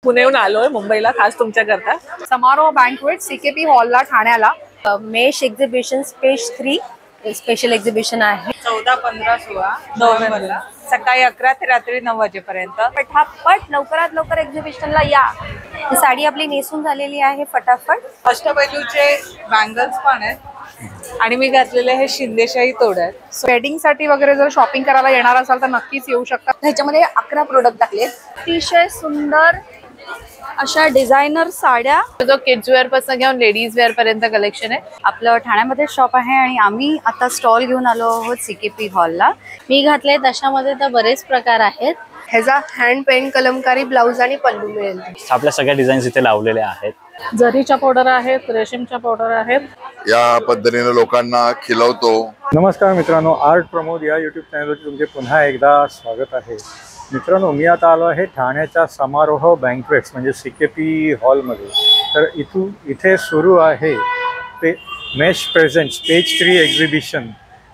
पुण्याहून आलोय मुंबईला खास तुमच्याकरता। समारोह बँक्वेट सीकेपी हॉलला ठाण्याला mesh exhibition space 3 special exhibition आहे 14, 15, 16 नोव्हेंबरला सकाळी 11 ते रात्री 9 वाजेपर्यंत। फटाफट लवकरात लवकर एक्झिबिशनला या। ही साडी आपली नेसून झालेली आहे फटाफट। अष्टपैलूचे बँगल्स पण आहेत आणि मी घातलेले हे शिंदेशाही तोड आहेत। वेडिंग साठी वगैरे जर शॉपिंग करायला येणार असाल तर नक्कीच येऊ शकता। ह्याच्यामध्ये 11 प्रोडक्ट टाकलेत। अतिशय सुंदर अशा डिझायनर साड्या, जो किड्स वेअर पासून घेऊन लेडीज वेअर पर्यंत कलेक्शन आहे। आपलं ठाण्यामध्ये शॉप आहे आणि आम्ही आता स्टॉल घेऊन आलो आहोत सीकेपी हॉलला। मी घातले तशामध्ये तर बरेच प्रकार आहेत। ह्याचा हँड पेन कलमकारी ब्लाउज आणि पल्लू मिळेल। आपल्या सगळ्या डिझाईन्स इथे लावलेले आहेत। जरीच्या पावडर आहेत, रेशीमच्या पावडर आहेत। या पद्धतीने लोकांना खिलवतो। नमस्कार मित्रांनो, आर्ट प्रमोद या यूट्यूब चॅनलवरती तुमचे पुन्हा एकदा स्वागत आहे। मित्रांनो, मी आता आलो आहे ठाण्याच्या समारोह बँक्वेट्स म्हणजे सीकेपी हॉलमध्ये। तर इथे सुरू आहे मेश प्रेझेंट्स पेज 3 एक्झिबिशन।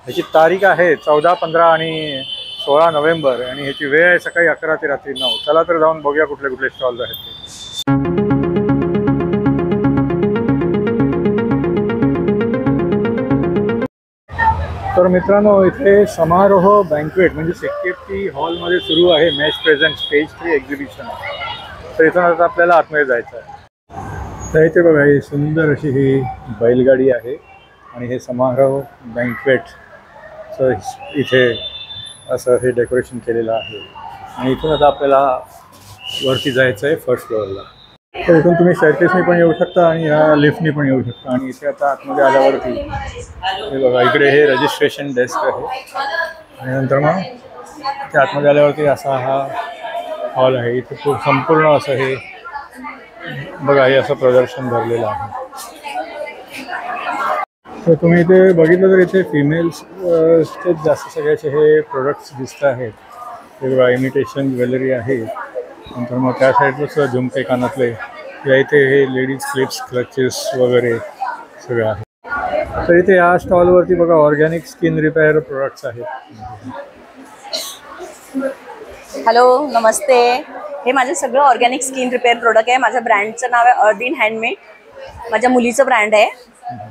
ह्याची तारीख आहे 14, 15 आणि 16 नोव्हेंबर आणि ह्याची वेळ आहे सकाळी 11 ते रात्री 9। चला तर जाऊन बघूया कुठले कुठले स्टॉल्स आहेत ते। तर मित्रांनो, इथे समारोह बँक्वेट म्हणजे सीकेपी हॉलमध्ये सुरू आहे मेश प्रेझेंट्स पेज 3 एक्झिबिशन। तर इथून आता आपल्याला आतमध्ये जायचं आहे। तर इथे बघा, ही सुंदर अशी ही बैलगाडी आहे आणि हे समारोह बँक्वेटचं इथे असं हे डेकोरेशन केलेलं आहे आणि इथून आता आपल्याला वरती जायचं आहे फर्स्ट फ्लोअरला। तर इथून तुम्ही स्टेअरकेसनी पण येऊ शकता आणि ह्या लिफ्टनी पण येऊ शकता। आणि इथे आता आतमध्ये आल्यावरती हे बघा, इकडे हे रजिस्ट्रेशन डेस्क आहे आणि नंतर मग इथे आतमध्ये आल्यावरती असा हा हॉल आहे। इथे खूप संपूर्ण असं हे बघा, हे असं प्रदर्शन भरलेलं आहे। तर तुम्ही इथे बघितलं तर इथे फिमेल्सचे जास्त सगळ्याचे हे प्रोडक्ट्स दिसत आहेत। हे बघा, इमिटेशन ज्वेलरी आहे। नंतर मग त्या साईडला झुमके कानातले, या इथे हे लेडीज क्लिप्स, क्लचेस वगैरे सगळं आहे। तर इथे या स्टॉलवरती बघा ऑर्गॅनिक स्किन रिपेअर प्रोडक्ट्स आहेत। हॅलो नमस्ते। हे माझं सगळं ऑर्गॅनिक स्किन रिपेअर प्रोडक्ट आहे। माझ्या ब्रँडचं नाव आहे अर्दिन हँडमेड। माझ्या मुलीचं ब्रँड आहे।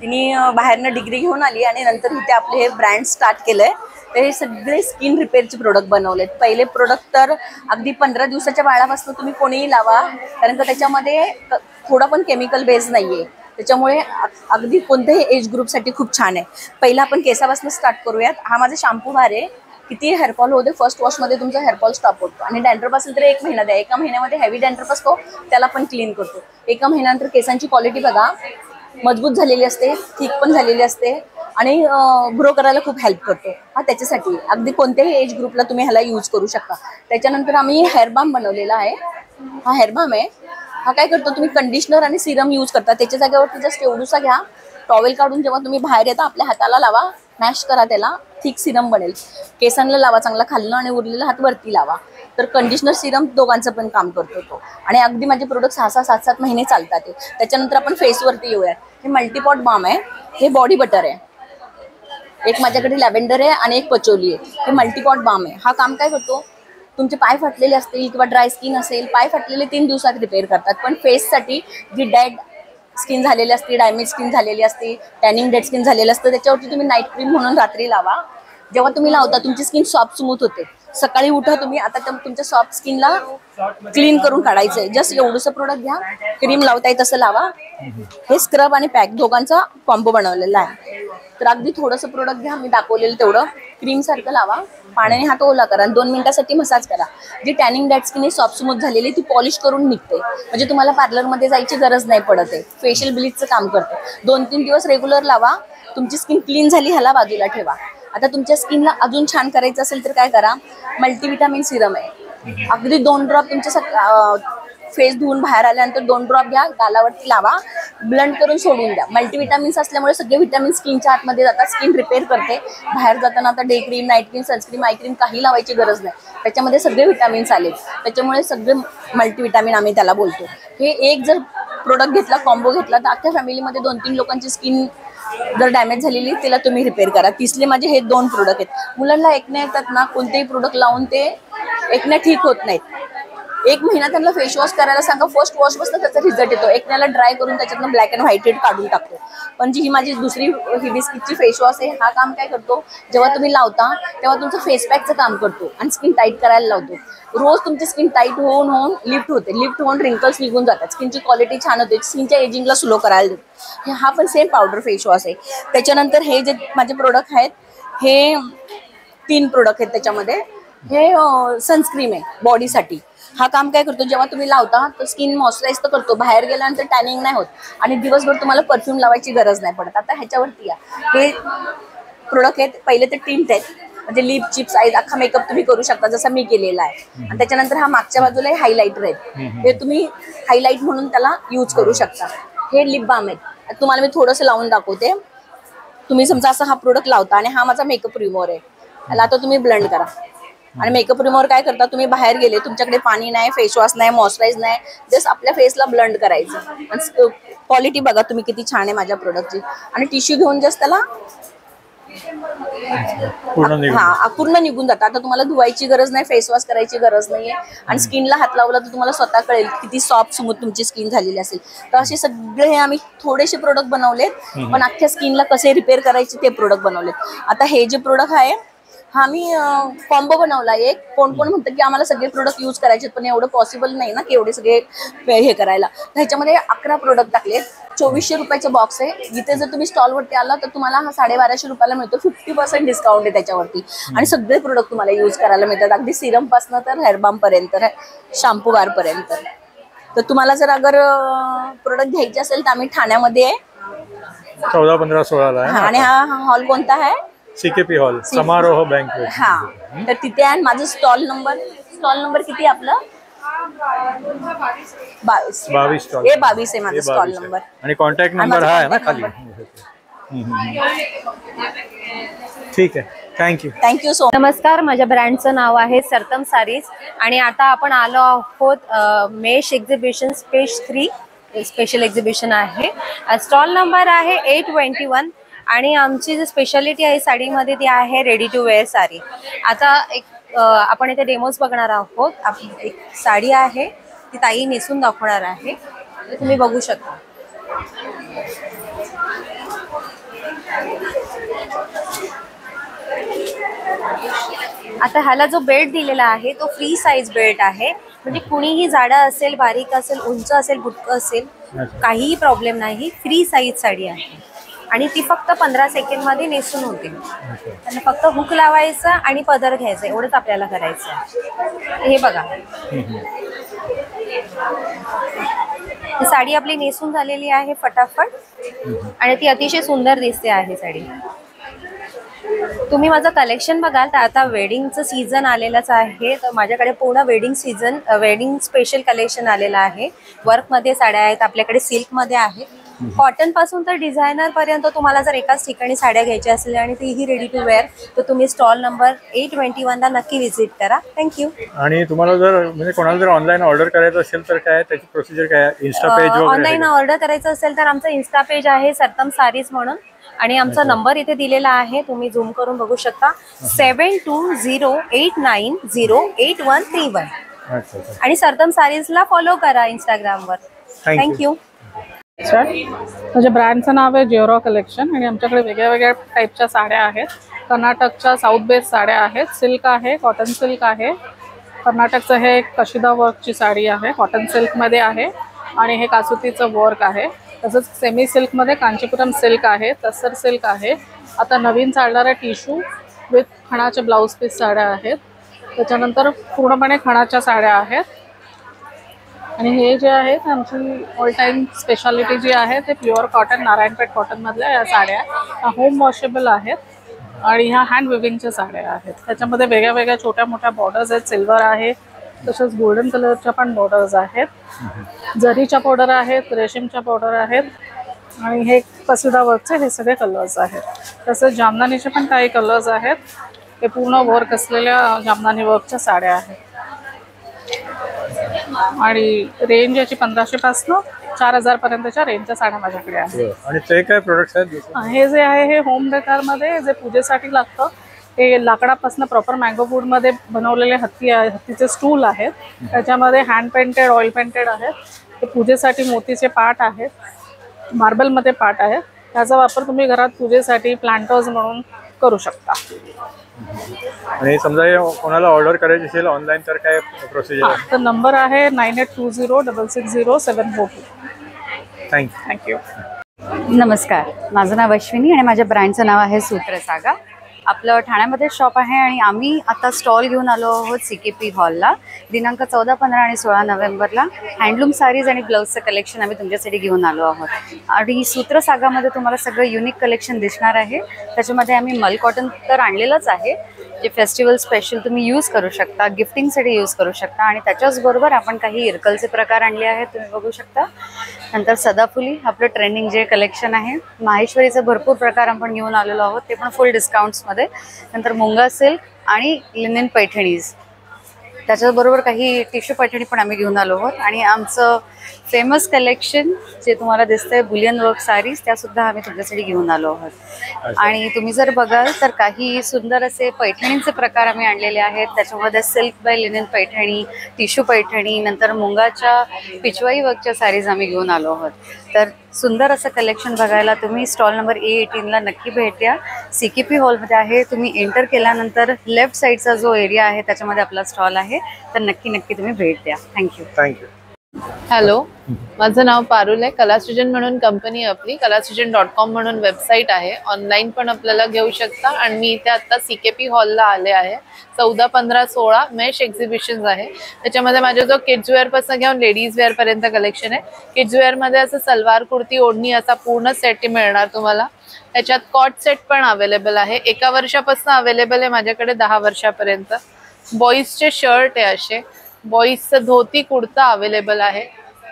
तिने बाहेरनं डिग्री घेऊन आली आणि नंतर इथे आपले हे ब्रँड स्टार्ट केलं आहे। तर हे सगळे स्किन रिपेअरचे प्रोडक्ट बनवलेत। पहिले प्रोडक्ट तर अगदी 15 दिवसाच्या बाळापासून तुम्ही कोणीही लावा, कारण का त्याच्यामध्ये थोडा पण केमिकल बेस नाही आहे। त्याच्यामुळे अगदी कोणत्याही एज ग्रुपसाठी खूप छान आहे। पहिला आपण केसापासून स्टार्ट करूयात। हा माझा शॅम्पू बार आहे। किती हेअरफॉल होते, फर्स्ट वॉशमध्ये तुमचा हेअरफॉल स्टॉप होतो आणि डॅन्ड्रफ असेल तर 1 महिना द्या। 1 महिन्यामध्ये हेवी डॅन्ड्रफ असतो त्याला पण क्लीन करतो। 1 महिन्यानंतर केसांची क्वालिटी बघा, मजबूत झालेली असते, थिक पण झालेली असते आणि ग्रो करायला खूप हेल्प करतो। हा त्याच्यासाठी अगदी कोणत्याही एज ग्रुपला तुम्ही ह्याला यूज करू शकता। त्याच्यानंतर आम्ही हेअर बाम बनवलेला आहे। हा हेअर बाम आहे। हा काय करतो, तुम्ही कंडिशनर आणि सिरम यूज करता त्याच्या जागेवरती जस्ट एवढूसा घ्या, टॉवेल काढून जेव्हा तुम्ही बाहेर येता आपल्या हाताला लावा, मॅश करा, त्याला थिक सिरम बनेल। केसांना लावा चांगला खालनं आणि उरलेला हात वरती लावा। तर कंडिशनर सिरम दोघांचं पण काम करतो तो आणि अगदी माझे प्रोडक्ट 6-6, 7-7 महिने चालतात ते। त्याच्यानंतर आपण फेसवरती येऊया। हे मल्टीपॉट बाम आहे। हे बॉडी बटर आहे। एक माझ्याकडे लॅव्हेंडर आहे आणि एक पचोली आहे। हे मल्टीपॉट बाम आहे। हा काम काय करतो, तुमचे पाय फाटलेले असतील किंवा ड्राय स्किन असेल, पाय फाटलेले 3 दिवसात रिपेअर करतात। पण फेससाठी जी डेड स्किन झालेली असते, डॅमेज स्किन झालेली असते, टॅनिंग डेड स्किन झालेलं असतं, त्याच्यावरती तुम्ही नाईट क्रीम म्हणून रात्री लावा। जेव्हा तुम्ही लावता तुमची स्किन सॉफ्ट स्मूथ होते। सकाळी उठा तुम्ही, आता तुमच्या सॉफ्ट स्किनला क्लीन करून काढायचं आहे। जस्ट एवढंसं प्रोडक्ट घ्या, क्रीम लावताय तसं लावा। हे स्क्रब आणि पॅक दोघांचा कॉम्बो बनवलेला आहे। तर अगदी थोडंसं प्रोडक्ट घ्या, मी दाखवलेलं तेवढं क्रीम सारखं लावा, पाण्याने हात ओला करा, 2 मिनिटासाठी मसाज करा। जी tanning dead skin soft smooth झालेली ती पॉलिश करून निघते, म्हणजे तुम्हाला पार्लरमध्ये जायची गरज नाही पडत आहे। फेशियल ब्लीचचं काम करतं। 2-3 दिवस रेग्युलर लावा, तुमची स्किन क्लीन झाली, ह्याला बाजूला ठेवा। आता तुमच्या स्किनला अजून छान करायचं असेल तर काय करा, मल्टीविटामिन सिरम आहे। अगदी 2 ड्रॉप तुमच्या फेस धुवून बाहेर आल्यानंतर 2 ड्रॉप घ्या, गालावरती लावा, ब्लेंड करून सोडून द्या। मल्टीविटामिन्स असल्यामुळे सगळे विटामिन स्किनच्या आतमध्ये जातात, स्किन रिपेअर करते। बाहेर जाताना आता day cream, night cream, sunscreen, eye cream काही लावायची गरज नाही। त्याच्यामध्ये सगळे विटामिन्स आले, त्याच्यामुळे सगळे मल्टीविटामिन आम्ही त्याला बोलतो। हे एक जर प्रोडक्ट घेतला, कॉम्बो घेतला, तर अख्ख्या फॅमिलीमध्ये 2-3 लोकांची स्किन जर डॅमेज झालेली तिला तुम्ही रिपेअर करा। तिसले माझे हे 2 प्रोडक्ट आहेत। मुलांना एकण्या येतात ना, कोणतेही प्रोडक्ट लावून ते एकण्या ठीक होत नाहीत। 1 महिना त्यांना फेस वॉश करायला सांगा. फर्स्ट वॉश बसतं त्याचा रिझल्ट येतो. एक महिन्याला ड्राय करून त्याच्यातनं ब्लॅक अँड व्हाईट हेड काढून टाकतो. पण जी ही माझी दुसरी हिबिस्किसची फेस वॉश आहे, हा काम काय करतो, जेव्हा तुम्ही लावता तेव्हा तुमचं फेस पॅकचं काम करतो आणि स्किन टाईट करायला लावतो. रोज तुमची स्किन टाईट होऊन लिफ्ट होते. लिफ्ट होऊन रिंकल्स निघून जातात. स्किनची क्वालिटी छान होते. स्किनच्या एजिंगला स्लो करायला देतो. हा पण सेम पावडर फेस वॉश आहे. त्याच्यानंतर हे जे माझे प्रोडक्ट आहेत, हे 3 प्रोडक्ट आहेत. त्याच्यामध्ये हे सनस्क्रीम आहे बॉडीसाठी. हा काम काय करतो, जेव्हा तुम्ही लावता तर स्किन मॉइश्चराईज तर करतो, बाहेर गेल्यानंतर टॅनिंग नाही होत आणि दिवसभर तुम्हाला परफ्यूम लावायची गरज नाही पडत. आता ह्याच्यावरती हे प्रोडक्ट आहेत. पहिले ते टिंट आहेत, म्हणजे लिप चिप्स आहेत. अख्खा मेकअप तुम्ही करू शकता जसा मी केलेला आहे. आणि त्याच्यानंतर हा मागच्या बाजूला हायलाइटर आहेत. हे तुम्ही हायलाइट म्हणून त्याला यूज करू शकता. हे लिप बाम आहेत. तुम्हाला मी थोडंसं लावून दाखवते. तुम्ही समजा असा हा प्रोडक्ट लावता आणि हा माझा मेकअप रिमूव्हर आहे. त्याला आता तुम्ही ब्लेंड करा. आणि मेकअप रिमूव्हर काय करता, तुम्ही बाहेर गेले, तुमच्याकडे पाणी नाही, फेस वॉश नाही, मॉइश्चराईज नाही, जस्ट आपल्या फेसला ब्लेंड करायचं. आणि क्वालिटी बघा तुम्ही किती छान आहे माझ्या प्रोडक्टची. आणि टिश्यू घेऊन जस्ट त्याला पूर्ण निघून जातं. आता तुम्हाला धुवायची गरज नाही, फेस वॉश करायची गरज नाहीये. आणि स्किनला हात लावला तर तुम्हाला स्वतः कळेल किती सॉफ्ट स्मूथ तुमची स्किन झालेली असेल. तर असे सगळे हे आम्ही थोडेसे प्रोडक्ट बनवलेत, पण अख्ख्या स्किनला कसे रिपेअर करायचे ते प्रोडक्ट बनवलेत. आता हे जे प्रोडक्ट आहे, हा मी कॉम्बो बनवला एक. कोण कोण म्हणतं की आम्हाला सगळे प्रोडक्ट यूज करायचे, पण एवढं पॉसिबल नाही ना की एवढे सगळे हे करायला. ह्याच्यामध्ये 11 प्रोडक्ट टाकलेत. 2400 रुपयाचं बॉक्स आहे. जिथे जर तुम्ही स्टॉलवरती आला तर तुम्हाला हा 1250 रुपयाला मिळतो. 50% डिस्काउंट आहे त्याच्यावरती. आणि सगळे प्रोडक्ट तुम्हाला यूज करायला मिळतात, अगदी सिरम पासून तर हेअरबाम पर्यंत, शॅम्पू बार पर्यंत. तर तुम्हाला जर अगर प्रोडक्ट घ्यायचे असेल तर आम्ही ठाण्यामध्ये आहे, 14, 15, 16 आहे. आणि हा हॉल कोणता आहे, CKP हॉल, समारोह बँकवेट. हा, तर तिथे आहे. माझं स्टॉल नंबर किती आपलं 22 स्टॉल. हे 22 आहे माझा स्टॉल नंबर. आणि कॉन्टॅक्ट नंबर हा आहे ना खाली. ठीक आहे, थँक्यू सो. नमस्कार, माझ्या ब्रँडचं नाव आहे सरतम सारीज आणि आता आपण आलो आहोत mesh exhibition space 3 special exhibition आहे. स्टॉल नंबर आहे 821 आणि आमची जी स्पेशालिटी आहे साडीमध्ये ती आहे रेडी टू वेअर साडी. आता आपण इथे डेमोज बघणार आहोत. एक साडी आहे ती ताई नेसून दाखवणार आहे, ते तुम्ही बघू शकता. आता ह्याला जो बेल्ट दिलेला आहे तो फ्री साईज बेल्ट आहे. म्हणजे कुणीही जाडा असेल, बारीक असेल, उंच असेल, बुटकं असेल, काहीही प्रॉब्लेम नाही. फ्री साईज साडी आहे आणि ती फक्त 15 सेकंडमध्ये नेसून होते. त्यांना फक्त हुक लावायचा आणि पदर घ्यायचा, एवढंच आपल्याला करायचं. हे बघा, ही साडी आपली नेसून झालेली आहे फटाफट आणि ती अतिशय सुंदर दिसते आहे साडी. तुम्ही माझं कलेक्शन बघाल तर आता वेडिंगचं सीझन आलेलंच आहे, तर माझ्याकडे पूर्ण वेडिंग स्पेशल कलेक्शन आलेलं आहे. वर्कमध्ये साड्या आहेत आपल्याकडे, सिल्कमध्ये आहेत, कॉटन पासून तर डिझायनर पर्यंत. तुम्हाला जर एकाच ठिकाणी साड्या घ्यायच्या असल्या आणि तीही रेडी टू वेअर, तर तुम्ही स्टॉल नंबर 821 ला नक्की व्हिजिट करा. थँक्यू. आणि तुम्हाला जर म्हणजे कोणाला जर ऑनलाईन ऑर्डर करायचं असेल तर काय त्याची प्रोसिजर काय, इन्स्टा पेज वगैरे? ऑनलाईन ऑर्डर करायचं असेल तर आमचं इन्स्टा पेज आहे सरतम सारीज म्हणून आणि आमचा नंबर इथे दिलेला आहे, तुम्ही झूम करून बघू शकता. 7208908131. आणि सरतम सारीजला फॉलो करा इंस्टाग्रामवर. थँक्यू. माझ्या ब्रँडचं नाव आहे जिओरा कलेक्शन आणि आमच्याकडे वेगळ्या वेगळ्या टाईपच्या साड्या आहेत. कर्नाटकच्या साऊथ बेस्ड साड्या आहेत, सिल्क आहे, कॉटन सिल्क आहे. कर्नाटकचं हे कशिदा वर्कची साडी आहे, कॉटन सिल्कमध्ये आहे आणि हे कासुतीचं वर्क आहे. तसंच सेमी सिल्कमध्ये कांचीपुरम सिल्क आहे, तस्सर सिल्क आहे. आता नवीन चालणाऱ्या टिश्यू विथ खणाचे ब्लाऊज पीस साड्या आहेत. त्याच्यानंतर पूर्णपणे खणाच्या साड्या आहेत. आणि हे जे आहेत आमची ऑल टाईम स्पेशालिटी जी आहे ते प्युअर कॉटन, नारायणपेठ कॉटनमधल्या या साड्या होम वॉशेबल आहेत आणि ह्या हँड विविंगच्या साड्या आहेत. त्याच्यामध्ये वेगळ्या वेगळ्या छोट्या मोठ्या बॉर्डर्स आहेत, सिल्वर आहे, तसेच गोल्डन कलरच्या पण बॉर्डर्स आहेत, जरीच्या बॉर्डर आहेत, रेशीमच्या बॉर्डर आहेत आणि हे कसिदा वर्कचे हे सगळे कलर्स आहेत. तसेच जामदानीचे पण काही कलर्स आहेत. हे पूर्ण वर्क असलेल्या जामदानी वर्कच्या साड्या आहेत आणि रेंज याची 1500 पासून 4000 पर्यंतच्या रेंजच्या साड्या माझ्याकडे आहेत. आणि ते काय प्रोडक्ट्स आहेत? हे जे आहे हे होम डेकरमध्ये जे पूजेसाठी लागतं हे लाकडापासून प्रॉपर मँगो वूडमध्ये बनवलेले हत्तीचे स्टूल आहेत. त्याच्यामध्ये हँड पेंटेड, ऑइल पेंटेड आहेत. ते पूजेसाठी मोतीचे पाट आहेत, मार्बलमध्ये पाट आहे. त्याचा वापर तुम्ही घरात पूजेसाठी प्लांटर्स म्हणून करू शकता. आणि समजा हे कोणाला ऑर्डर करायची असेल ऑनलाईन तर काय प्रोसिजर आहे? तर नंबर आहे 9820660742. थँक्यू. थँक्यू. नमस्कार, माझं नाव अश्विनी आणि माझ्या ब्रँडचं नाव आहे सूत्रसागा. आपलं ठाण्यामध्ये शॉप आहे आणि आम्ही आता स्टॉल घेऊन आलो आहोत CKP हॉलला. दिनांक 14, 15 आणि 16 नोव्हेंबरला हँडलूम साडीज आणि ब्लाऊजचं कलेक्शन आम्ही तुमच्यासाठी घेऊन आलो आहोत. आणि सूत्रसागामध्ये तुम्हाला सगळं युनिक कलेक्शन दिसणार आहे. त्याच्यामध्ये आम्ही मल कॉटन तर आणलेलंच आहे, जे फेस्टिवल स्पेशल तुम्ही यूज करू शकता, गिफ्टिंगसाठी यूज करू शकता. आणि त्याच्याचबरोबर आपण काही इरकलचे प्रकार आणले आहेत, तुम्ही बघू शकता. नंतर सदाफुली आपलं ट्रेंडिंग जे कलेक्शन आहे. माहेश्वरीचे भरपूर प्रकार आपण घेऊन आलेलो आहोत, ते पण फुल डिस्काउंट्समध्ये. नंतर मुंगा सिल्क आणि लिनेन पैठणीज, त्याच्याबरोबर काही टिश्यू पैठणी पण आम्ही घेऊन आलो आहोत. आणि आमचं फेमस कलेक्शन जे तुम्हाला दिसतंय बुलियन वर्क साडीज, त्यासुद्धा आम्ही तुमच्यासाठी घेऊन आलो आहोत. आणि तुम्ही जर बघाल तर काही सुंदर असे पैठणींचे प्रकार आम्ही आणलेले आहेत. त्याच्यामध्ये silk bye linen Paithani, tissue Paithani, नंतर मुंगाच्या पिचवाई वर्कच्या साडीज आम्ही घेऊन आलो आहोत. तर सुंदर असं कलेक्शन बघायला तुम्ही स्टॉल नंबर A18ला नक्की भेट द्या. CKP हॉलमध्ये आहे. तुम्ही एंटर केल्यानंतर लेफ्ट साईडचा जो एरिया आहे त्याच्यामध्ये आपला स्टॉल आहे, तर नक्की तुम्ही भेट द्या. थँक्यू. थँक्यू. हॅलो, माझं नाव पारुल आहे. कलासृजन म्हणून कंपनी आपली, कलासृजन.com म्हणून वेबसाईट आहे. ऑनलाईन पण आपल्याला घेऊ शकता. आणि मी इथे आता CKP हॉलला आले आहे. 14, 15, 16 मेश एक्झिबिशन्स आहे. त्याच्यामध्ये माझ्या जो किड्स वेअरपासून घेऊन लेडीज वेअरपर्यंत कलेक्शन आहे. किड्स वेअरमध्ये असं सलवार कुर्ती ओढणी असा पूर्ण सेट मिळणार तुम्हाला. त्याच्यात कॉट सेट पण अवेलेबल आहे. 1 वर्षापासून अवेलेबल आहे माझ्याकडे 10 वर्षापर्यंत. बॉईजचे शर्ट आहे, असे बॉईजचं धोती कुर्ता अवेलेबल आहे.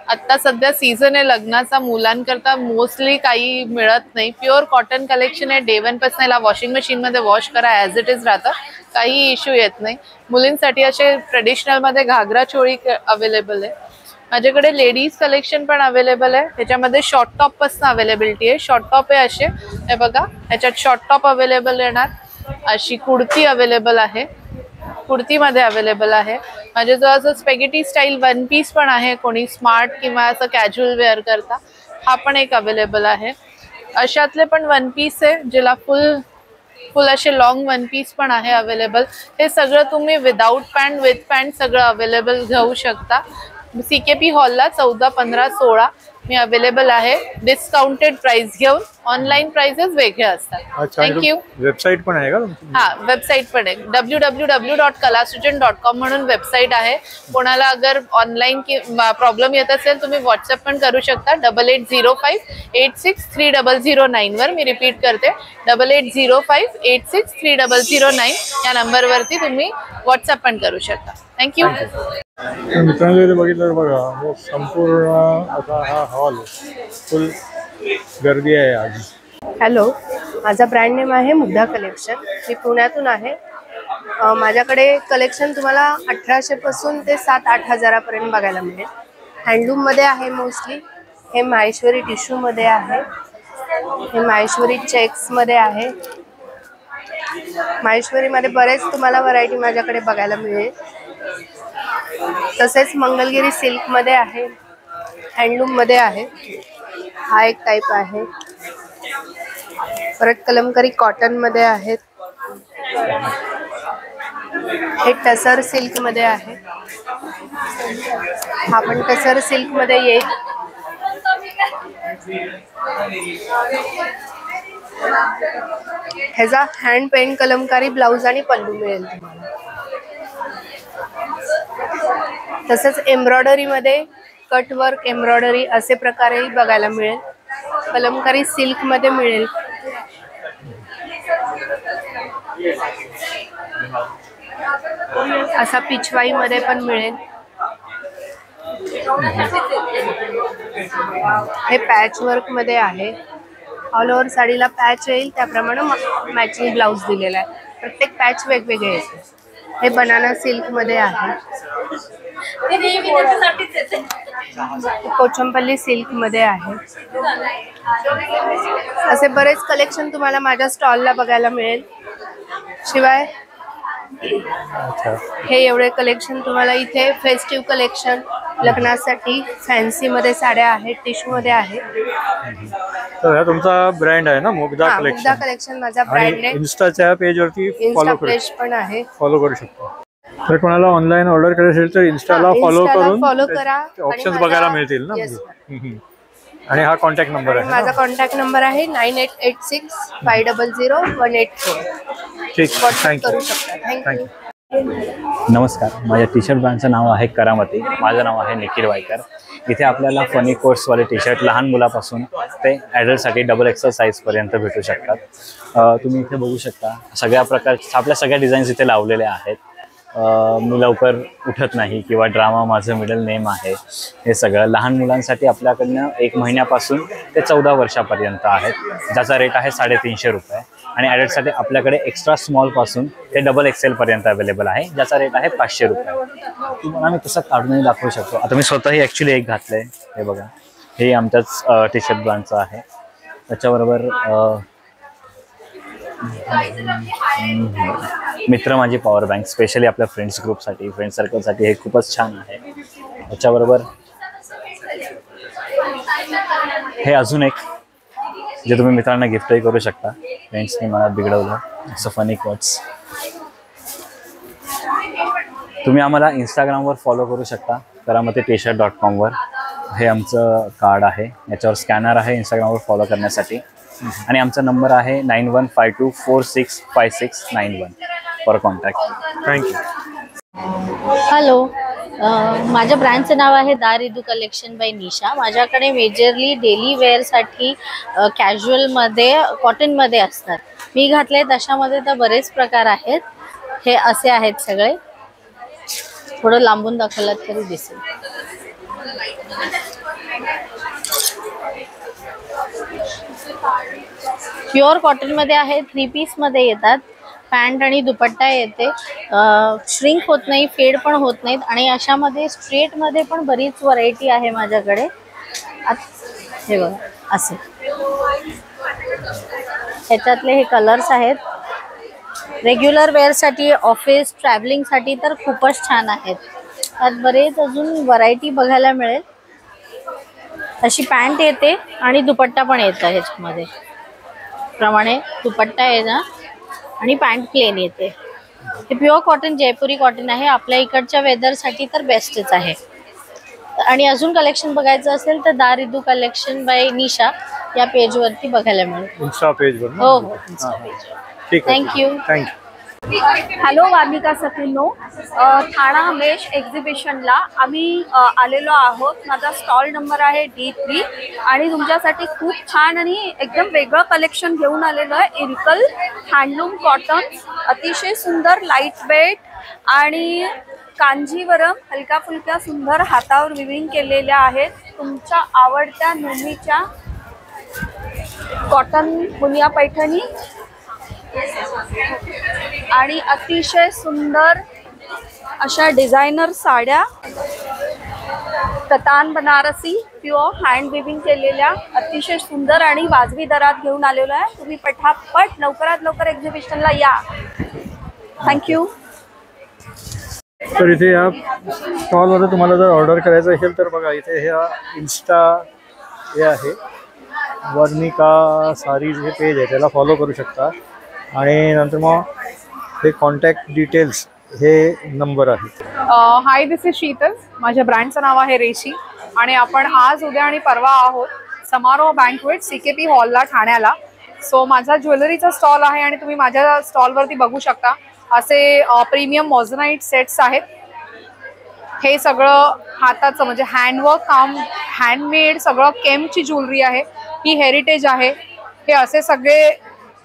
आत्ता सध्या सीझन आहे लग्नाचा, मुलांकरता मोस्टली काही मिळत नाही. प्युअर कॉटन कलेक्शन आहे. डे 1 पासून याला वॉशिंग मशीनमध्ये वॉश करा, ॲज इट इज राहतं, काही इश्यू येत नाही. मुलींसाठी असे ट्रेडिशनलमध्ये घागरा चोळी अवेलेबल आहे. माझ्याकडे लेडीज कलेक्शन पण अवेलेबल आहे. त्याच्यामध्ये शॉर्ट टॉप पासून अवेलेबिलिटी आहे. शॉर्ट टॉप आहे असे, हे बघा, याच्यात शॉर्ट टॉप अवेलेबल येणार. अशी कुर्ती अवेलेबल आहे, कुर्तीमध्ये अवेलेबल आहे. माझ्याजवळ असं स्पॅगेटी स्टाईल 1 पीस पण आहे, कोणी स्मार्ट किंवा असं कॅज्युअल वेअर करता, हा पण एक अवेलेबल आहे. अशातले पण 1 पीस आहे, ज्याला फुल असे लॉंग 1 पीस पण आहे अवेलेबल. हे सगळं तुम्ही विदाऊट पॅन्ट, विथ पॅन्ट सगळं अवेलेबल घेऊ शकता. CKP हॉलला 14, 15, 16 मी अवेलेबल आहे. डिस्काउंटेड प्राइस घेऊन. ऑनलाईन प्राइसेस वेगळे असतात. थँक्यू. वेबसाईट पण आहे का तुमची? हा, वेबसाईट पण आहे. www.kalasrujan.com म्हणून वेबसाईट आहे. कोणाला अगर ऑनलाईन प्रॉब्लेम येत असेल तुम्ही व्हॉट्सअप पण करू शकता. 8805863009 वर. मी रिपीट करते, 8805863009 या नंबरवरती तुम्ही व्हॉट्सअप पण करू शकता. थँक्यू. मित्रांनो, इथे बघितलं तर बघा, हे संपूर्ण असा हा हॉल फुल गर्दी आहे आज. हॅलो, माझा ब्रँड नेम आहे मुग्धा कलेक्शन. मी पुण्यातून आहे. माझ्याकडे कलेक्शन तुम्हाला 1800 पासून ते 7-8 हजारापर्यंत बघायला मिळेल. हँडलूममध्ये आहे मोस्टली. हे माहेश्वरी टिश्यूमध्ये आहे, हे माहेश्वरी चेक्समध्ये आहे. माहेश्वरीमध्ये बरेच तुम्हाला व्हरायटी माझ्याकडे बघायला मिळेल. तसेच मंगलगिरी सिल्कमध्ये आहे, हँडलूममध्ये आहे, हा एक टाईप आहे. परत कलमकारी कॉटनमध्ये आहेत. हे टसर सिल्कमध्ये आहे, हा पण टसर सिल्कमध्ये येईल. ह्याचा हँड पेंट कलमकारी ब्लाऊज आणि पल्लू मिळेल तुम्हाला. तसंच एम्ब्रॉयडरीमध्ये कटवर्क एम्ब्रॉयडरी असे प्रकारही बघायला मिळेल. कलमकारी सिल्कमध्ये मिळेल. असा पिचवाईमध्ये पण मिळेल. हे पॅच वर्कमध्ये आहे. ऑल ओव्हर साडीला पॅच येईल, त्याप्रमाणे मॅचिंग ब्लाऊज दिलेला आहे. प्रत्येक पॅच वेगवेगळे येते. हे बनाना सिल्कमध्ये आहे. कोचंपल्ली सिल्कमध्ये आहे. असे बरेच कलेक्शन तुम्हाला माझ्या स्टॉलला बघायला मिळेल. शिवाय अच्छा. हे एवढे कलेक्शन तुम्हाला इथे फेस्टिव्ह कलेक्शन, लग्नासाठी फॅन्सी मध्ये साड्या आहेत, टिश्यू मध्ये आहेत. तर हा तुमचा ब्रँड आहे ना, मुग्धा हा, मुग्धा कलेक्शन. कलेक्शन माझा ब्रँड आणि आहे. इन्स्टाच्या पेजवरती इन्स्टा पेज पण आहे. फॉलो करू शकतो. तर कोणाला ऑनलाईन ऑर्डर करायची असेल तर इन्स्टाला फॉलो करून फॉलो करा. ऑप्शन्स बघायला मिळतील ना. आणि हा कॉन्टॅक्ट नंबर आहे. माझा कॉन्टॅक्ट नंबर आहे 9886500184. ठीक, थँक्यू. करू शकता. थँक्यू. नमस्कार, माझ्या टी शर्ट ब्रँडचं नाव आहे करामती. माझं नाव आहे निखिल वायकर. इथे आपल्याला फनी कोट्सवाले टी शर्ट लहान मुलापासून ते ॲडल्टसाठी XXL साईजपर्यंत भेटू शकतात. तुम्ही इथे बघू शकता सगळ्या प्रकारच्या आपल्या सगळ्या डिझाईन्स इथे लावलेल्या आहेत. मी लवकर उठत नाही किंवा ड्रामा माझं मिडल नेम आहे, हे सगळं लहान मुलांसाठी आपल्याकडनं 1 महिन्यापासून ते 14 वर्षापर्यंत आहेत, ज्याचा रेट आहे 350 रुपये. आणि ॲडल्टसाठी आपल्याकडे एक्स्ट्रा स्मॉलपासून ते XXL पर्यंत अवेलेबल आहे, ज्याचा रेट आहे 500 रुपये. तुम्हाला मी तसं काढूनही दाखवू शकतो. आता मी स्वतःही ॲक्च्युली एक घातलं आहे, हे बघा. हे आमच्याच टी शर्ट ब्रँडचं आहे. त्याच्याबरोबर मित्र माझी पॉवर बँक स्पेशली आपल्या फ्रेंड्स ग्रुपसाठी, फ्रेंड सर्कलसाठी हे खूपच छान आहे. त्याच्याबरोबर हे अजून एक जे तुम्ही मित्रांना गिफ्टही करू शकता. फ्रेंड्सने मला बिघडवलं असं फनी कोट्स. तुम्ही आम्हाला इंस्टाग्रामवर फॉलो करू शकता, karamati-t-shirt.com वर. हे आमचं कार्ड आहे, याच्यावर स्कॅनर आहे इंस्टाग्रामवर फॉलो करण्यासाठी. आणि आमचा नंबर आहे 9152465691 फॉर कॉन्टॅक्ट. थँक्यू. हॅलो, माझ्या ब्रँडचं नाव आहे दारिदू कलेक्शन बाय निशा. माझ्याकडे मेजरली डेली वेअरसाठी कॅज्युअलमध्ये कॉटनमध्ये असतात. मी घातले तशामध्ये तर बरेच प्रकार आहेत. हे असे आहेत सगळे. थोडं लांबून दाखवलात तरी दिसेल. प्युअर कॉटनमध्ये आहे, 3 पीसमध्ये येतात. पॅन्ट आणि दुपट्टा येते, श्रिंक होत नाही, फेड पण होत नाहीत. आणि अशामध्ये स्ट्रेटमध्ये पण बरीच व्हरायटी आहे माझ्याकडे. हे बघा असे, ह्याच्यातले हे कलर्स आहेत. रेग्युलर वेअरसाठी, ऑफिस ट्रॅव्हलिंगसाठी तर खूपच छान आहेत. त्यात बरेच अजून व्हरायटी बघायला मिळेल. अशी पॅन्ट येते आणि दुपट्टा पण येतं ह्याच्यामध्ये प्रमाणे. दुपट्टा आहे ना आणि पॅन्ट प्लेन येते. हे प्युअर कॉटन, जयपुरी कॉटन आहे. आपल्या इकडच्या वेदरसाठी तर बेस्टच आहे. आणि अजून कलेक्शन बघायचं असेल तर दारिदू कलेक्शन बाय निशा या पेजवरती बघायला मिळेल. इन्स्टा पेजवर. हो हो, इन्स्टा पेजवर. थँक्यू. थँक्यू. हॅलो वार्निका सखींनो, ठाणा मेश एक्झिबिशनला आम्ही आलेलो आहोत. माझा स्टॉल नंबर आहे D3 आणि तुमच्यासाठी खूप छान आणि एकदम वेगळं कलेक्शन घेऊन आलेलो आहे. इरकल हँडलूम कॉटन, अतिशय सुंदर लाईट वेट आणि कांजीवरम हलक्या फुलक्या सुंदर हातावर विविंग केलेल्या आहेत. तुमच्या आवडत्या नेहमीच्या कॉटन मुनिया पैठणी आणि अतिशय सुंदर अशा डिझायनर साड्या, कतान बनारसी प्युअर हँड विविंग केलेल्या अतिशय सुंदर आणि वाजवी दरात घेऊन आलेलो आहे. तुम्ही पटापट लवकरात लवकर एक्झिबिशनला या. थँक्यू. तर इथे या स्टॉलवर तुम्हाला जर ऑर्डर करायचं असेल तर बघा, इथे ह्या इन्स्टा हे आहे वर्णिका सारीज हे पेज आहे, त्याला फॉलो करू शकता. आणि नंतर मग हे कॉन्टॅक्ट डिटेल्स हे नंबर आहे. हाय, दिस इज शीतल. माझ्या ब्रँडचं नाव आहे रेशी आणि आपण आज, उद्या आणि परवा आहोत समारोह बँक्वेट CKP हॉलला ठाण्याला. सो माझा ज्वेलरीचा स्टॉल आहे आणि तुम्ही माझ्या स्टॉलवरती बघू शकता असे प्रीमियम मोझनाईट सेट्स आहेत. हे सगळं हाताचं म्हणजे हँडवर्क काम, हँडमेड सगळं केमची ज्वेलरी आहे. ही हेरिटेज आहे. हे असे सगळे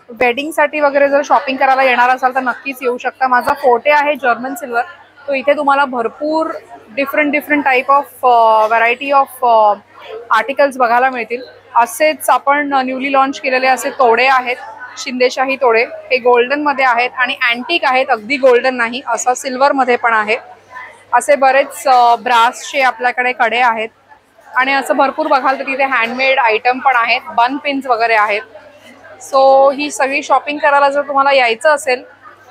वेडिंगसाठी वगैरे जर शॉपिंग करायला येणार असाल तर नक्कीच येऊ शकता. माझा फोटे आहे जर्मन सिल्वर. तो इथे तुम्हाला भरपूर different type of variety of articles बघायला मिळतील. असेच आपण न्यूली लॉन्च केलेले असे तोडे आहेत, शिंदेशाही तोडे. हे गोल्डनमध्ये आहेत आणि अँटिक आहेत, अगदी गोल्डन नाही, असं सिल्वरमध्ये पण आहे. असे बरेच ब्रासचे आपल्याकडे कडे आहेत आणि असं भरपूर बघाल तर तिथे हँडमेड आयटम पण आहेत, बन पिन्स वगैरे आहेत. सो ही सगळी शॉपिंग करायला जर तुम्हाला यायचं असेल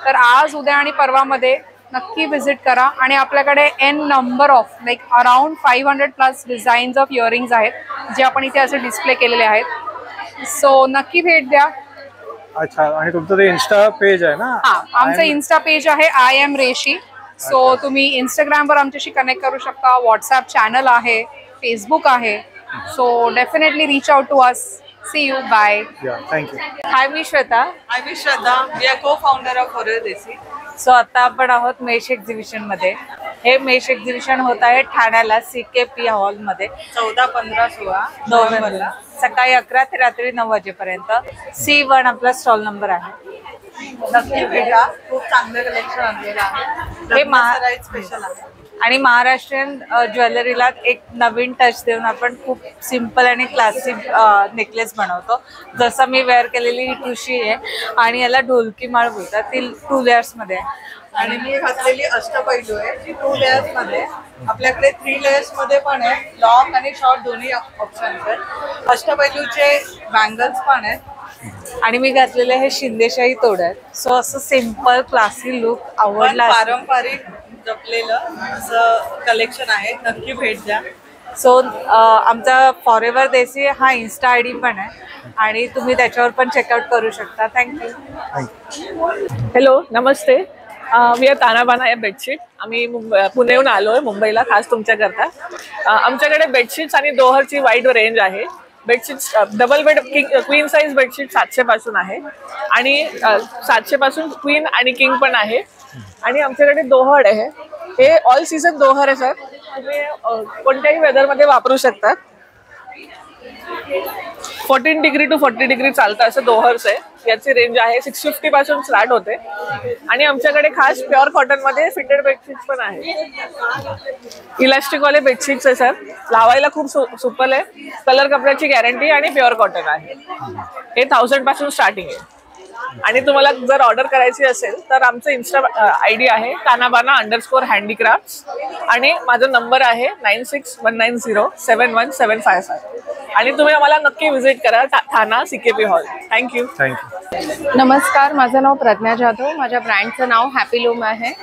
तर आज उद्या आणि परवामध्ये नक्की विजिट करा. आणि आपल्याकडे n number of like around 500+ designs of earrings आहेत जे आपण इथे असे डिस्प्ले केलेले आहेत. सो नक्की भेट द्या. अच्छा, आणि तुमचं ते इन्स्टा पेज आहे ना? हां, आमचं इन्स्टा पेज आहे आय एम रेशी. सो तुम्ही इंस्टाग्रामवर आमच्याशी कनेक्ट करू शकता. व्हॉट्सॲप चॅनल आहे, फेसबुक आहे. So definitely reach out to us. See you. Bye. Yeah, thank you. Hi, मी Shweta. We are co-founder of Horror Desi. So आता आपण आहोत मेश एक्झिबिशन मध्ये. हे मेश एक्झिबिशन होत आहे ठाण्याला CKP हॉलमध्ये 14, 15, 16 नोव्हेंबरला सकाळी 11 ते रात्री 9 वाजेपर्यंत. C1 आपला स्टॉल नंबर आहे. नक्की भेटा. खूप चांगलं कलेक्शन आणलेलं आहे. हे स्पेशल आहे आणि महाराष्ट्रीयन ज्वेलरीला एक नवीन टच देऊन आपण खूप सिम्पल आणि क्लासिक नेकलेस बनवतो. जसं मी वेअर केलेली ही ठुशी आहे आणि याला ढोलकी माळ बोलतात. ती 2 लेयर्समध्ये आहे आणि मी घातलेली अष्टपैलू आहे ती 2 लेयर्समध्ये. आपल्याकडे 3 लेयर्समध्ये पण आहे. लॉंग आणि शॉर्ट दोन्ही ऑप्शन्स आहेत. अष्टपैलूचे बँगल्स पण आहेत आणि मी घातलेले हे शिंदेशाही तोड आहेत. सो असं सिम्पल क्लासी लुक आवडला. पारंपरिक जपलेलं असं कलेक्शन आहे. नक्की भेट द्या. सो आमचा फॉरेवर देसी हा इन्स्टा ID पण आहे आणि तुम्ही त्याच्यावर पण चेकआउट करू शकता. थँक्यू. हॅलो, नमस्ते. मी तानाबाना या बेडशीट. आम्ही पुण्याहून आलो आहे मुंबईला खास तुमच्याकरता. आमच्याकडे बेडशीट्स आणि दोहरची वाईड रेंज आहे. Bedsheets double bed queen size bedsheet 700 पासून आहे आणि 700 पासून क्वीन आणि किंग पण आहे. आणि आमच्याकडे दोहर आहे. हे ऑल सीझन दोहर आहे सर. तुम्ही कोणत्याही वेदरमध्ये वापरू शकतात. 14 डिग्री टू 40 डिग्री चालतं असं दोहर्स आहे. याची रेंज आहे 650 पासून स्टार्ट होते. आणि आमच्याकडे खास प्युअर कॉटनमध्ये फिटेड बेडशीट्स पण आहे. इलास्टिकवाले बेडशीट्स आहे सर. लावायला खूप सुपल आहे. कलर कपड्याची गॅरंटी आणि प्युअर कॉटन आहे. हे 1000 पासून स्टार्टिंग आहे. आणि तुम्हाला जर ऑर्डर करायची असेल तर आमचं इन्स्टा ID आहे तानाबाना_handicrafts आणि माझा नंबर आहे 9619071755. आणि तुम्ही आम्हाला नक्की विजिट करा ठाणा CKP हॉल. थँक्यू. नमस्कार, माझं नाव प्रज्ञा जाधव. माझ्या ब्रँडचं नाव हॅपी लूम आहे.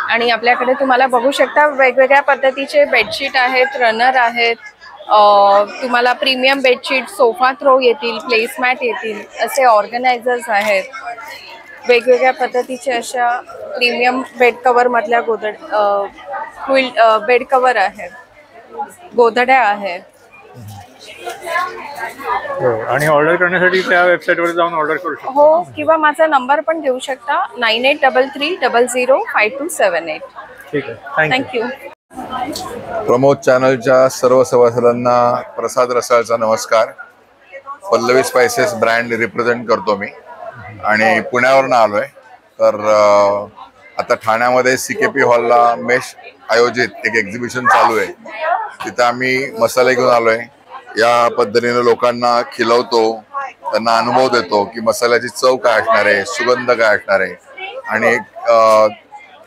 आणि आपल्याकडे तुम्हाला बघू शकता वेगवेगळ्या पद्धतीचे बेडशीट आहेत, रनर आहेत. तुम्हाला प्रीमियम बेडशीट, सोफा थ्रो येतील, प्लेसमॅट येतील, असे ऑर्गनायझर्स आहेत. वेगवेगळ्या पद्धतीचे अशा प्रीमियम बेड कवर मधल्या बेड कवर आहेत, गोधड्या आहेत. आणि ऑर्डर करण्यासाठी त्या वेबसाईटवर जाऊन ऑर्डर करू शकतो. हो, किंवा माझा नंबर पण देऊ शकता 9833005278. ठीक आहे. थँक्यू. प्रमोद चॅनलच्या सर्व सभासदांना प्रसाद रसाळचा नमस्कार. पल्लवी स्पायसेस ब्रँड रिप्रेझेंट करतो मी आणि पुण्यावरून आलो आहे. तर आता ठाण्यामध्ये CKP हॉलला मेश आयोजित एक एक्झिबिशन चालू आहे. तिथं आम्ही मसाले घेऊन आलो आहे. या पद्धतीने लोकांना खिलवतो, त्यांना अनुभव देतो की मसाल्याची चव काय असणार आहे, सुगंध काय असणार आहे. आणि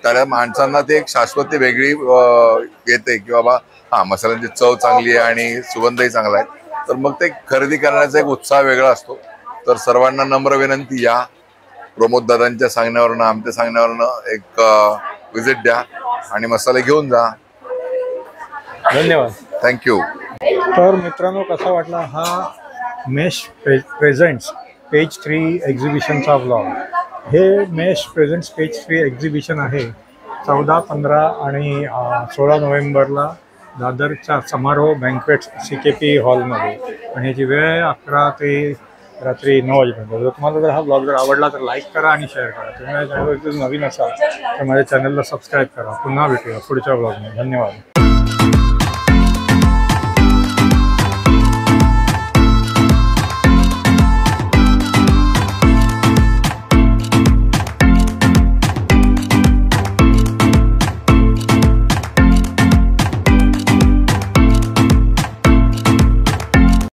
त्या माणसांना ते एक शाश्वती वेगळी येते की बाबा हा मसाल्यांची चव चांगली आहे आणि सुगंधही चांगला आहे. तर मग ते खरेदी करण्याचा एक उत्साह वेगळा असतो. तर सर्वांना नम्र विनंती, या प्रमोद दादांच्या सांगण्यावरनं, आमच्या सांगण्यावरनं एक विजिट द्या आणि मसाले घेऊन जा. धन्यवाद. थँक्यू. तर मित्रांनो, कसा वाटला हा मेश प्रेझेंट्स पेज 3 एक्झिबिशनचा व्लॉग. हे मेश प्रेझेंट्स पेज 3 एक्झिबिशन आहे 14, 15 आणि 16 नोव्हेंबरला दादरच्या समारोह बँक्वेट CKP हॉलमध्ये. आणि ह्याची वेळ आहे 11 ते रात्री 9 वाजेपर्यंत. जर तुम्हाला जर हा ब्लॉग जर आवडला तर लाईक करा आणि शेअर करा. तुम्ही माझ्या चॅनलवरती नवीन असाल तर माझ्या चॅनलला सबस्क्राईब करा. पुन्हा भेटूया पुढच्या ब्लॉगमध्ये. धन्यवाद.